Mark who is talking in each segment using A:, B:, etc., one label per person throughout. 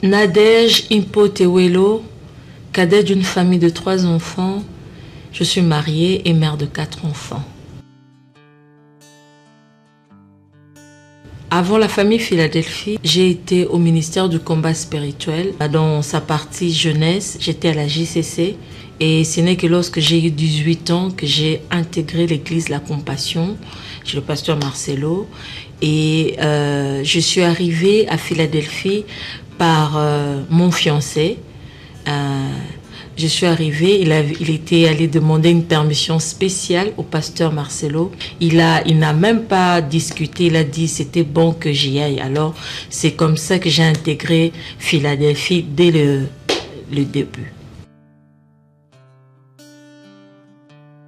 A: Nadège Impotewelo, cadet d'une famille de 3 enfants. Je suis mariée et mère de 4 enfants. Avant la famille Philadelphie, j'ai été au ministère du combat spirituel. Dans sa partie jeunesse, j'étais à la JCC. Et ce n'est que lorsque j'ai eu 18 ans que j'ai intégré l'église La Compassion chez le pasteur Marcelo. Et je suis arrivée à Philadelphie par mon fiancé. Je suis arrivée, il était allé demander une permission spéciale au pasteur Marcelo. Il n'a même pas discuté, il a dit c'était bon que j'y aille. Alors c'est comme ça que j'ai intégré Philadelphie dès le début.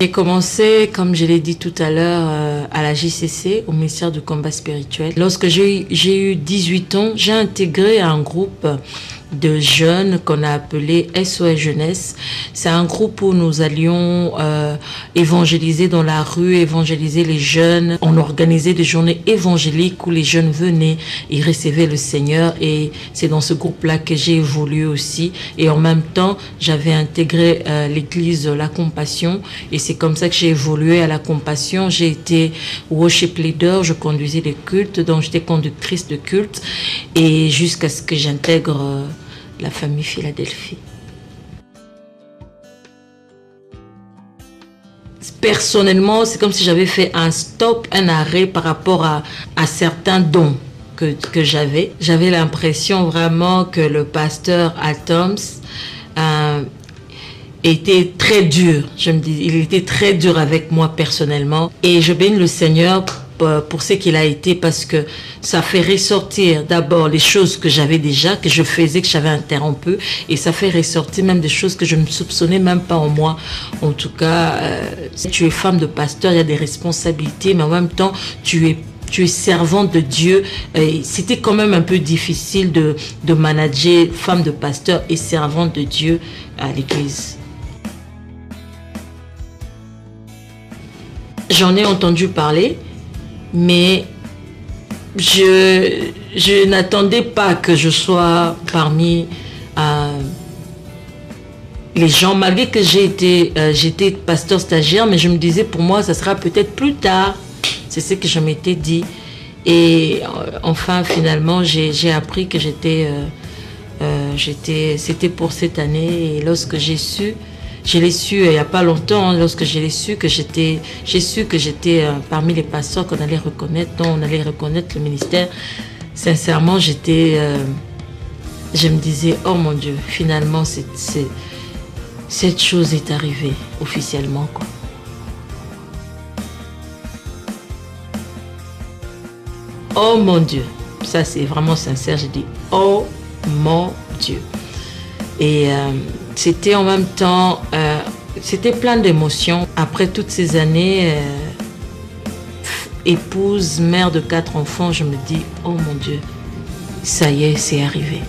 A: J'ai commencé, comme je l'ai dit tout à l'heure, à la JCC, au ministère du combat spirituel. Lorsque j'ai eu 18 ans, j'ai intégré un groupe de jeunes qu'on a appelé SOS Jeunesse. C'est un groupe où nous allions évangéliser dans la rue, évangéliser les jeunes. On organisait des journées évangéliques où les jeunes venaient, ils recevaient le Seigneur, et c'est dans ce groupe-là que j'ai évolué aussi. Et en même temps, j'avais intégré l'église La Compassion, et c'est comme ça que j'ai évolué à La Compassion. J'ai été worship leader, je conduisais les cultes, donc j'étais conductrice de culte, et jusqu'à ce que j'intègre la famille Philadelphie. Personnellement, c'est comme si j'avais fait un stop, un arrêt par rapport à certains dons que j'avais. J'avais l'impression vraiment que le pasteur Atoms était très dur. Je me dis, il était très dur avec moi personnellement. Et je bénis le Seigneur pour ce qu'il a été, parce que ça fait ressortir d'abord les choses que j'avais déjà, que je faisais, que j'avais interrompu, et ça fait ressortir même des choses que je ne soupçonnais même pas en moi. En tout cas, si tu es femme de pasteur, il y a des responsabilités, mais en même temps, tu es servante de Dieu. C'était quand même un peu difficile de manager femme de pasteur et servante de Dieu à l'église. J'en ai entendu parler, mais je n'attendais pas que je sois parmi les gens, malgré que j'étais pasteur stagiaire, mais je me disais pour moi ça sera peut-être plus tard. C'est ce que je m'étais dit. Et enfin finalement j'ai appris que c'était pour cette année. Et lorsque j'ai su, je l'ai su il n'y a pas longtemps, lorsque j'ai su que j'étais parmi les pasteurs qu'on allait reconnaître, dont on allait reconnaître le ministère. Sincèrement, je me disais, oh mon Dieu, finalement, cette chose est arrivée officiellement, quoi. Oh mon Dieu, ça c'est vraiment sincère, j'ai dit, oh mon Dieu. Et c'était en même temps, c'était plein d'émotions. Après toutes ces années, épouse, mère de 4 enfants, je me dis, oh mon Dieu, ça y est, c'est arrivé.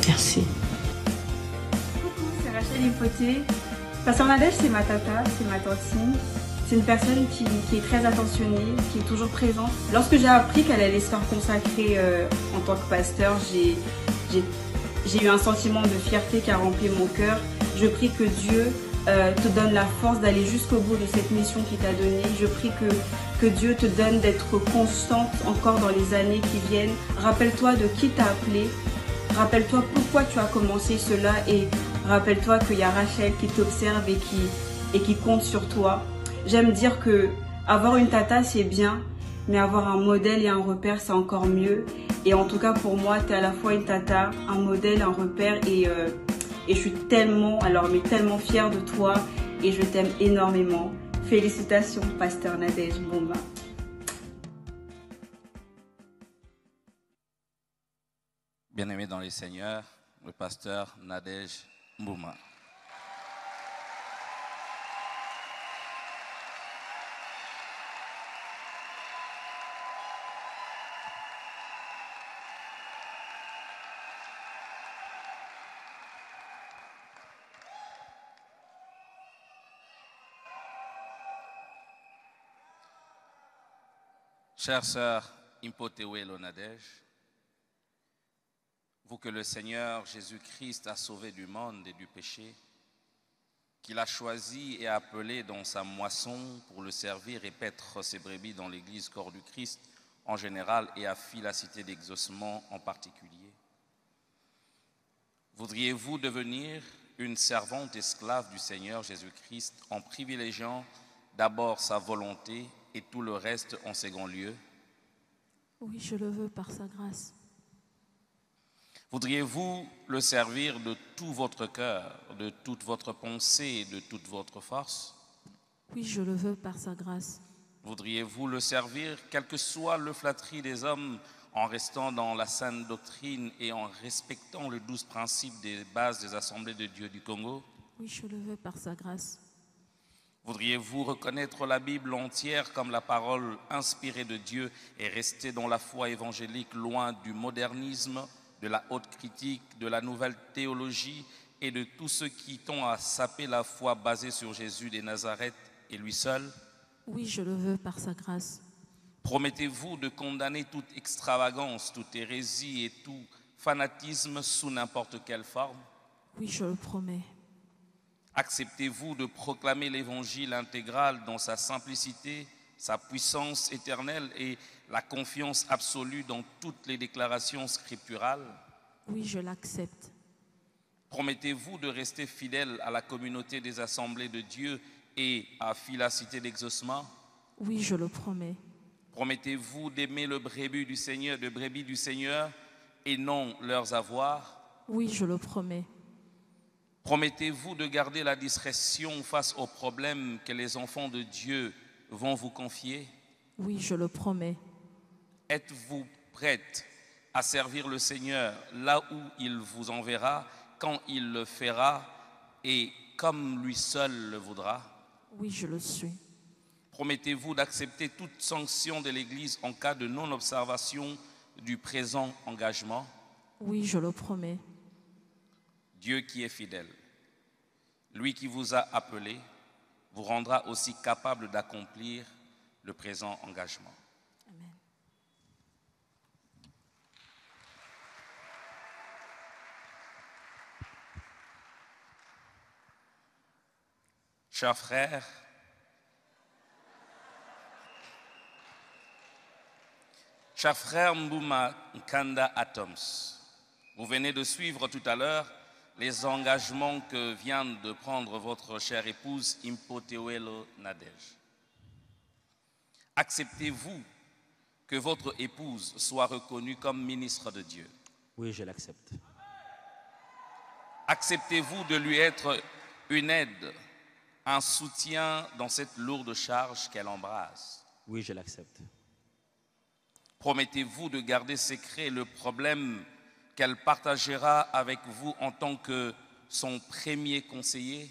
A: Merci.
B: Coucou, c'est Rachel Impoté. Pasteur Nadège, c'est ma tata, c'est ma tantine. C'est une personne qui est très attentionnée, qui est toujours présente. Lorsque j'ai appris qu'elle allait se faire consacrer en tant que pasteur, j'ai eu un sentiment de fierté qui a rempli mon cœur. Je prie que Dieu te donne la force d'aller jusqu'au bout de cette mission qu'il t'a donnée. Je prie que Dieu te donne d'être constante encore dans les années qui viennent. Rappelle-toi de qui t'a appelé. Rappelle-toi pourquoi tu as commencé cela, et rappelle-toi qu'il y a Rachel qui t'observe et qui compte sur toi. J'aime dire que avoir une tata c'est bien, mais avoir un modèle et un repère c'est encore mieux. Et en tout cas pour moi, tu es à la fois une tata, un modèle, un repère, et je suis tellement fière de toi, et je t'aime énormément. Félicitations, pasteur Nadège Mbouma.
C: Bien-aimé dans le Seigneur, le pasteur Nadège Mbouma. Chère sœur Impotewelo Nadège, vous que le Seigneur Jésus-Christ a sauvé du monde et du péché, qu'il a choisi et appelé dans sa moisson pour le servir et paître ses brebis dans l'Église corps du Christ en général et à Philacité d'Exaucement en particulier. Voudriez-vous devenir une servante esclave du Seigneur Jésus-Christ en privilégiant d'abord sa volonté et tout le reste en second lieu?
D: Oui, je le veux par sa grâce.
C: Voudriez-vous le servir de tout votre cœur, de toute votre pensée et de toute votre force?
D: Oui, je le veux par sa grâce.
C: Voudriez-vous le servir, quelle que soit le flatterie des hommes, en restant dans la sainte doctrine et en respectant les 12 principes des bases des assemblées de Dieu du Congo?
D: Oui, je le veux par sa grâce.
C: Voudriez-vous reconnaître la Bible entière comme la parole inspirée de Dieu et rester dans la foi évangélique loin du modernisme, de la haute critique, de la nouvelle théologie et de tout ce qui tend à saper la foi basée sur Jésus de Nazareth et lui seul?
D: Oui, je le veux par sa grâce.
C: Promettez-vous de condamner toute extravagance, toute hérésie et tout fanatisme sous n'importe quelle forme?
D: Oui, je le promets.
C: Acceptez-vous de proclamer l'évangile intégral dans sa simplicité, sa puissance éternelle et la confiance absolue dans toutes les déclarations scripturales?
D: Oui, je l'accepte.
C: Promettez-vous de rester fidèle à la communauté des assemblées de Dieu et à Philacité d'Exaucement?
D: Oui, je le promets.
C: Promettez-vous d'aimer le brebis du Seigneur et non leurs avoirs?
D: Oui, je le promets.
C: Promettez-vous de garder la discrétion face aux problèmes que les enfants de Dieu vont vous confier?
D: Oui, je le promets.
C: Êtes-vous prête à servir le Seigneur là où il vous enverra, quand il le fera et comme lui seul le voudra?
D: Oui, je le suis.
C: Promettez-vous d'accepter toute sanction de l'Église en cas de non-observation du présent engagement?
D: Oui, je le promets.
C: Dieu qui est fidèle, lui qui vous a appelé, vous rendra aussi capable d'accomplir le présent engagement.
D: Amen.
C: Chers frères, Mbouma Nkanda Atoms, vous venez de suivre tout à l'heure les engagements que vient de prendre votre chère épouse Impotewelo Nadej. Acceptez-vous que votre épouse soit reconnue comme ministre de Dieu?
E: Oui, je l'accepte.
C: Acceptez-vous de lui être une aide, un soutien dans cette lourde charge qu'elle embrasse?
E: Oui, je l'accepte.
C: Promettez-vous de garder secret le problème qu'elle partagera avec vous en tant que son premier conseiller?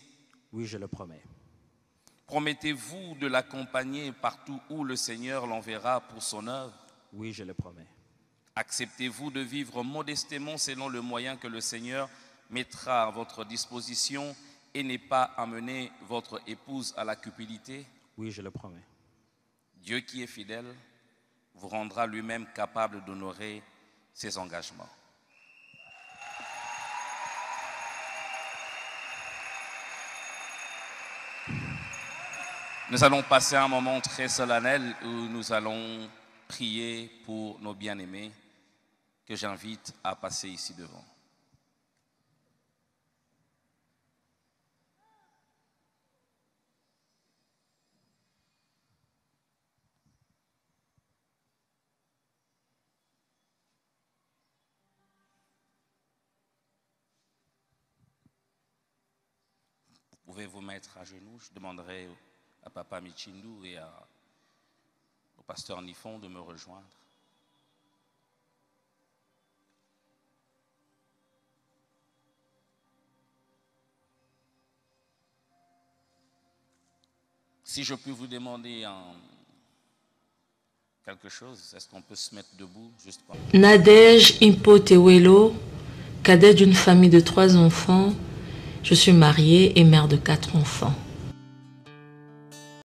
E: Oui, je le promets.
C: Promettez-vous de l'accompagner partout où le Seigneur l'enverra pour son œuvre?
E: Oui, je le promets.
C: Acceptez-vous de vivre modestement selon le moyen que le Seigneur mettra à votre disposition et n'est pas amener votre épouse à la cupidité?
E: Oui, je le promets.
C: Dieu qui est fidèle vous rendra lui-même capable d'honorer ses engagements. Nous allons passer un moment très solennel où nous allons prier pour nos bien-aimés que j'invite à passer ici devant. Vous pouvez vous mettre à genoux. Je demanderai à Papa Michindu et au pasteur Nifon de me rejoindre. Si je puis vous demander quelque chose, est-ce qu'on peut se mettre debout juste pour...
A: Nadej Impotewelo, cadet d'une famille de 3 enfants. Je suis mariée et mère de 4 enfants.